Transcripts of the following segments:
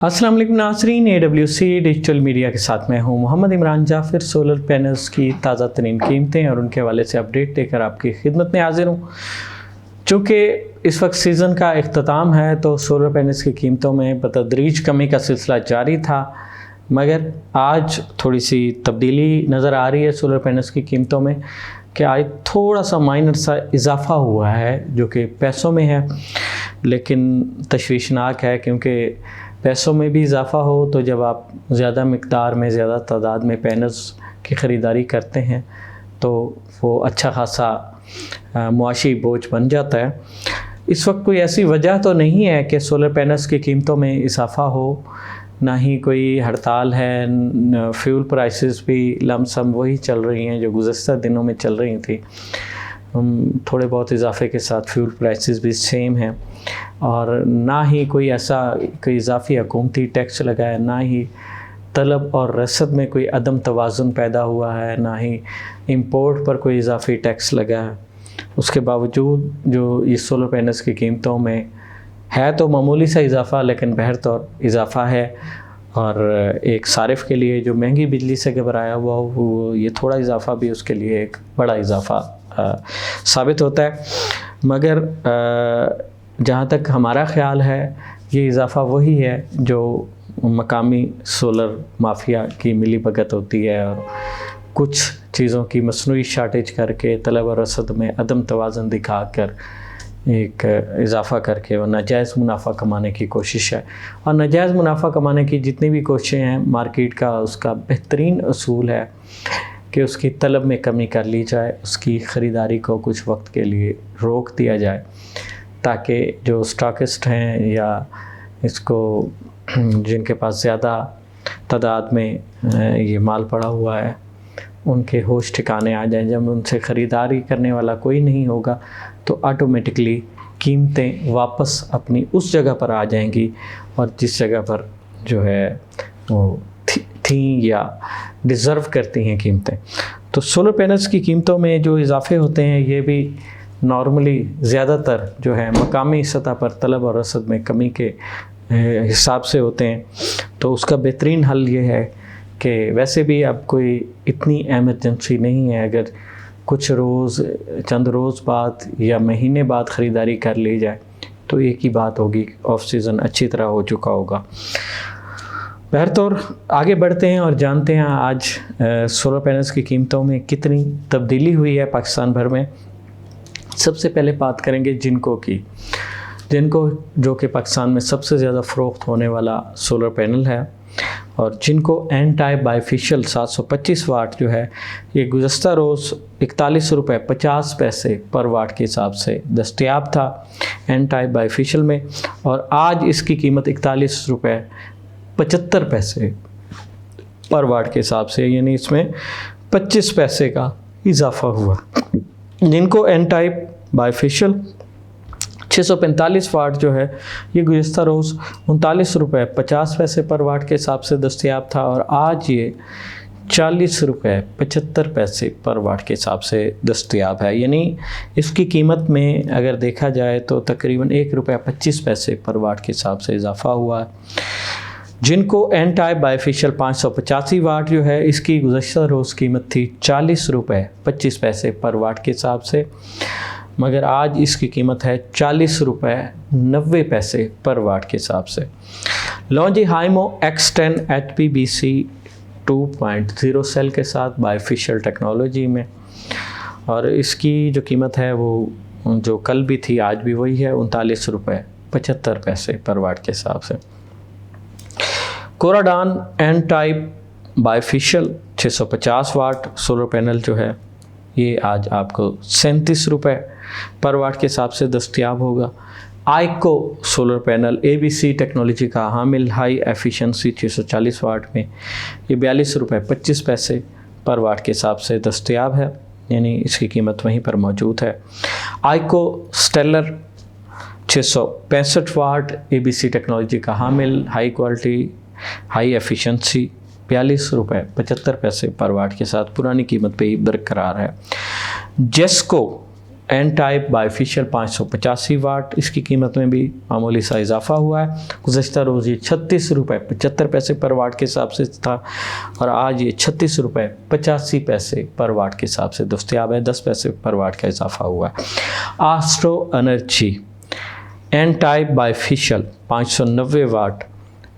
अस्सलाम वालेकुम नाज़रीन, AWC डिजिटल मीडिया के साथ मैं हूं मोहम्मद इमरान जाफ़िर। सोलर पैनल्स की ताज़ा तरीन कीमतें और उनके हवाले से अपडेट देकर आपकी खिदमत में हाजिर हूं। चूँकि इस वक्त सीज़न का इख्तिताम है तो सोलर पैनल्स की कीमतों में बतदरीज कमी का सिलसिला जारी था, मगर आज थोड़ी सी तब्दीली नज़र आ रही है सोलर पैनल्स की कीमतों में कि आज थोड़ा सा माइनर सा इजाफ़ा हुआ है जो कि पैसों में है, लेकिन तशवीशनाक है क्योंकि पैसों में भी इजाफ़ा हो तो जब आप ज़्यादा मिक़दार में ज़्यादा तादाद में पैनल्स की ख़रीदारी करते हैं तो वो अच्छा खासा मुआशी बोझ बन जाता है। इस वक्त कोई ऐसी वजह तो नहीं है कि सोलर पैनल्स की कीमतों में इजाफ़ा हो, ना ही कोई हड़ताल है। फ्यूल प्राइसेस भी लमसम वही चल रही हैं जो गुज़श्ता दिनों में चल रही थी। थोड़े बहुत इजाफे के साथ फ्यूल प्राइसेस भी सेम हैं और ना ही कोई ऐसा कोई इजाफी हुकूमती टैक्स लगा है, ना ही तलब और रसद में कोई अदम तवाज़ुन पैदा हुआ है, ना ही इंपोर्ट पर कोई इजाफी टैक्स लगा है। उसके बावजूद जो ये सोलर पैनल्स की कीमतों में है तो मामूली सा इजाफ़ा, लेकिन बहरतौर इजाफ़ा है और एक सारिफ़ के लिए जो महंगी बिजली से घबराया हुआ वो ये थोड़ा इजाफ़ा भी उसके लिए एक बड़ा इजाफ़ा साबित होता है। मगर जहाँ तक हमारा ख़्याल है ये इजाफ़ा वही है जो मकामी सोलर माफिया की मिली भगत होती है और कुछ चीज़ों की मसनूई शार्टेज करके तलब और रसद में अदम तवाज़ुन दिखा कर एक इजाफ़ा करके और नाजायज़ मुनाफा कमाने की कोशिश है। और नाजायज़ मुनाफा कमाने की जितनी भी कोशिशें हैं मार्केट का उसका बेहतरीन असूल है कि उसकी तलब में कमी कर ली जाए, उसकी ख़रीदारी को कुछ वक्त के लिए रोक दिया जाए ताकि जो स्टॉकिस्ट हैं या इसको जिनके पास ज़्यादा तादाद में ये माल पड़ा हुआ है उनके होश ठिकाने आ जाएं। जब उनसे ख़रीदारी करने वाला कोई नहीं होगा तो ऑटोमेटिकली कीमतें वापस अपनी उस जगह पर आ जाएंगी और जिस जगह पर जो है वो थी या डिज़र्व करती हैं कीमतें। तो सोलर पैनल्स की कीमतों में जो इजाफे होते हैं ये भी नॉर्मली ज़्यादातर जो है मकामी सतह पर तलब और रसद में कमी के हिसाब से होते हैं। तो उसका बेहतरीन हल ये है कि वैसे भी अब कोई इतनी एमरजेंसी नहीं है, अगर कुछ रोज़ चंद रोज़ बाद या महीने बाद ख़रीदारी कर ली जाए तो एक ही बात होगी, ऑफ सीज़न अच्छी तरह हो चुका होगा। बहरतौर आगे बढ़ते हैं और जानते हैं आज सोलर पैनल्स की कीमतों में कितनी तब्दीली हुई है पाकिस्तान भर में। सबसे पहले बात करेंगे जिनको की, जिनको जो कि पाकिस्तान में सबसे ज़्यादा फ़रोख्त होने वाला सोलर पैनल है और जिनको एन टाइप बाईफिशियल 725 वाट जो है ये गुज़श्ता रोज़ 41 रुपये 50 पैसे पर वाट के हिसाब से दस्तयाब था एन टाइप बाईफिशियल में, और आज इसकी कीमत 41 रुपये 75 पैसे पर वाट के हिसाब से, यानी इसमें 25 पैसे का इजाफ़ा हुआ। जिनको एन टाइप बाईफिशियल 645 वाट जो है ये गुज़श्ता रोज़ 39 रुपये 50 पैसे पर वाट के हिसाब से दस्तयाब था और आज ये 40 रुपये 75 पैसे पर वाट के हिसाब से दस्तयाब है। यानी इसकी कीमत में अगर देखा जाए तो तकरीबन 1 रुपये 25 पैसे पर वाट के हिसाब से इजाफ़ा हुआ है। जिनको एन टाइप बाईफिशियल 585 वाट जो है इसकी गुज़श्ता रोज़ कीमत थी 40 रुपये 25 पैसे पर वाट के हिसाब से, मगर आज इसकी कीमत है 40 रुपये 90 पैसे पर वाट के हिसाब से। लॉन्जी हाइमो X10 HPBC 2.0 सेल के साथ बाईफिशियल टेक्नोलॉजी में, और इसकी जो कीमत है वो जो कल भी थी आज भी वही है 39 रुपये 75 पैसे पर वाट के हिसाब से। कोराडान N type bifacial 650 watt solar panel जो है ये आज आपको 37 रुपये पर वाट के हिसाब से दस्तयाब होगा। आइको सोलर पैनल ABC टेक्नोलॉजी का हामिल हाई एफिशिएंसी 640 वाट में ये 42 रुपये 25 पैसे पर वाट के हिसाब से दस्तयाब है, यानी इसकी कीमत वहीं पर मौजूद है। आइको स्टेलर 665 वाट ABC टेक्नोलॉजी का हामिल हाई क्वालिटी हाई एफिशिएंसी 42 रुपये 75 पैसे पर वाट के साथ पुरानी कीमत पे ही बरकरार है। जेस्को एन टाइप बाईफिशियल 585 वाट, इसकी कीमत में भी मामूली सा इजाफा हुआ है। गुज़श्ता रोज़ ये 36 रुपये 75 पैसे पर वाट के हिसाब से था और आज ये 36 रुपये 85 पैसे पर वाट के हिसाब से दस्तयाब है। 10 पैसे पर वाट का इजाफा हुआ है। Astro Energy N type bifacial 590 watt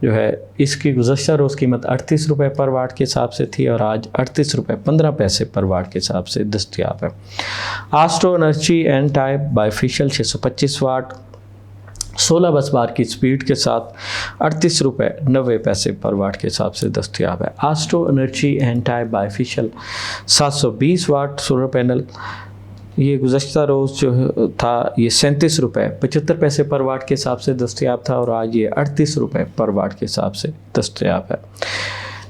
जो है, इसकी गुज़श्ता रोज़ कीमत 38 रुपये पर वाट के हिसाब से थी और आज 38 रुपये 15 पैसे पर वाट के हिसाब से दस्तयाब है। Astro Energy N type bifacial 625 watt 16 bus बार की स्पीड के साथ 38 रुपये 90 पैसे पर वाट के हिसाब से दस्तयाब है। Astro Energy N type bifacial 720 watt solar panel, ये गुज़श्ता रोज़ जो था ये 37 रुपये 75 पैसे पर वाट के हिसाब से दस्तयाब था और आज ये 38 रुपये पर वाट के हिसाब से दस्तयाब है।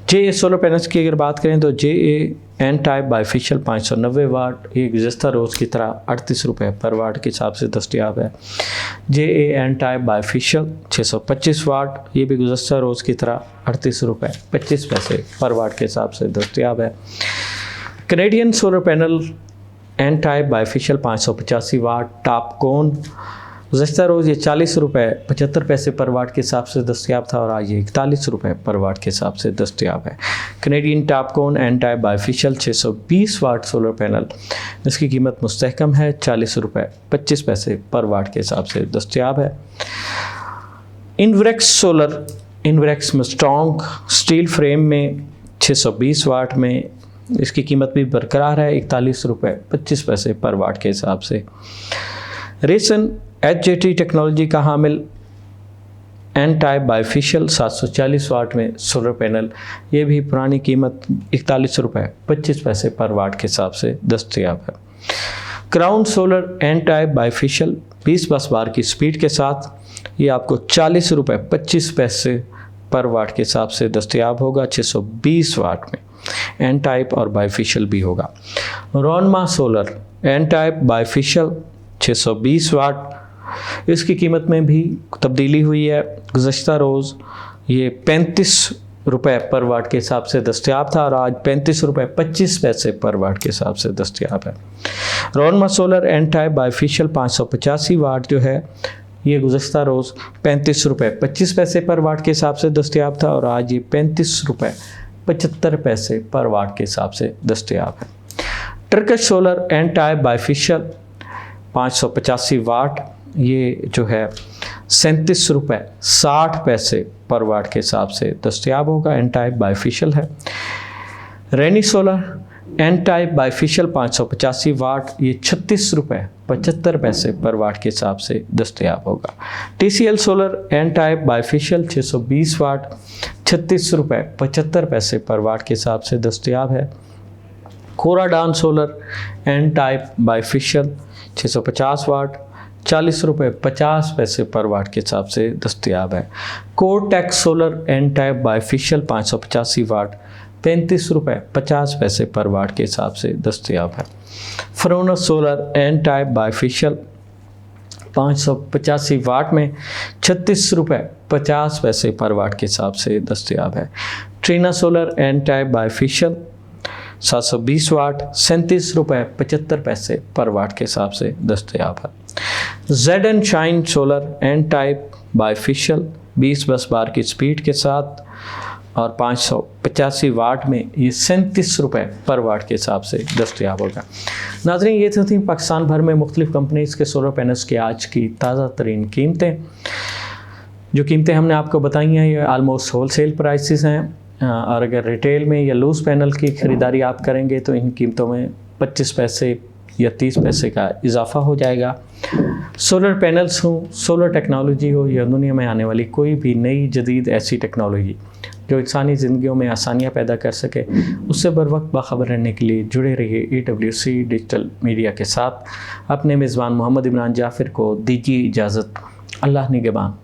JA सोलर पैनल्स की अगर बात करें तो JA एन टाइप बाईफिशियल 590 वाट, ये गुज़श्ता रोज़ की तरह 38 रुपये पर वाट के हिसाब से दस्तयाब है। JA एन टाइप बाईफिशियल 625 वाट, ये भी गुज़श्ता रोज़ की तरह 38 रुपये 25 पैसे पर वाट के हिसाब से दस्तयाब है। Canadian solar panel N type bifacial 585 watt TOPCon, गुज़श्ता रोज़ ये 40 रुपये 75 पैसे पर वाट के हिसाब से दस्तयाब था और आज ये 41 रुपये पर वाट के हिसाब से दस्तयाब है। Canadian TOPCon N type bifacial 620 watt solar panel, इसकी कीमत मुस्तहकम है 40 रुपये 25 पैसे पर वाट के हिसाब से दस्तयाब है। Inverex solar, Inverex Mustang steel frame में 620 वाट में, इसकी कीमत भी बरकरार है 41 रुपये 25 पैसे पर वाट के हिसाब से। रेसन HJT टेक्नोलॉजी का हामिल एन टाइप बाईफिशियल 740 वाट में सोलर पैनल, ये भी पुरानी कीमत 41 रुपये 25 पैसे पर वाट के हिसाब से दस्तयाब है। Crown solar N type bifacial 20 bus बार की स्पीड के साथ ये आपको 40 रुपये 25 पैसे पर वाट के हिसाब से दस्तयाब होगा। 620 वाट में एन टाइप और बाईफिशियल भी होगा। रोनमा सोलर एन टाइप बाईफिशियल 620 वाट, इसकी कीमत में भी तब्दीली हुई है। गुज़श्ता रोज़ ये 35 रुपये पर वाट के हिसाब से दस्तयाब था और आज 35 रुपये 25 पैसे पर वाट के हिसाब से दस्तयाब है। रोनमा सोलर एन टाइप बाईफिशियल 585 वाट जो है, ये गुज़श्ता रोज़ 35 रुपये 25 पैसे पर वाट के हिसाब से दस्तयाब था और आज ये 35 रुपये 75 पैसे पर वाट के हिसाब से दस्तयाब है। Turkish solar N type bifacial 585 watt, ये जो है 37 रुपये 60 पैसे पर वाट के हिसाब से दस्तयाब होगा। एन टाइप बाईफिशियल है। रेनी solar N type bifacial 585 watt, ये 36 रुपये 75 पैसे पर वाट के हिसाब से दस्तयाब होगा। TCL solar N type bifacial 620 watt 36 रुपये 75 पैसे पर वाट के हिसाब से दस्तयाब है। कोराडान सोलर एन टाइप बाईफिशियल 650 वाट 40 रुपये 50 पैसे पर वाट के हिसाब से दस्तयाब है। Cortex solar N type bifacial 585 watt 35 रुपये 50 पैसे पर वाट के हिसाब से दस्तयाब है। फ्रोनस सोलर एन टाइप बाईफिशियल 585 वाट में 36 रुपये 50 पैसे पर वाट के हिसाब से दस्तयाब है। Trina solar N type bifacial 720 watt 37 रुपये 75 पैसे पर वाट के हिसाब से दस्तयाब है। ZN Shine solar N type bifacial 20 bus बार की स्पीड के साथ और 585 वाट में ये 37 रुपये पर वाट के हिसाब से दस्तयाब होगा। नाज़रीन, ये थी पाकिस्तान भर में मुख्तलिफ़ कंपनीज़ के सोलर पैनल्स की आज की ताज़ा तरीन कीमतें। जो कीमतें हमने आपको बताई हैं ये आलमोस्ट होल सेल प्राइसेस हैं और अगर रिटेल में या लूज़ पैनल की ख़रीदारी आप करेंगे तो इन कीमतों में 25 पैसे या 30 पैसे का इजाफा हो जाएगा। सोलर पैनल्स हो, सोलर टेक्नोलॉजी हो या दुनिया में आने वाली कोई भी नई जदीद ऐसी टेक्नोलॉजी जो इंसानी ज़िंदगियों में आसानियाँ पैदा कर सके, उससे बर वक्त बाखबर रहने के लिए जुड़े रहिए AWC डिजिटल मीडिया के साथ। अपने मेज़बान मोहम्मद इमरान जाफ़िर को दीजिए इजाज़त। अल्लाह निगहबान।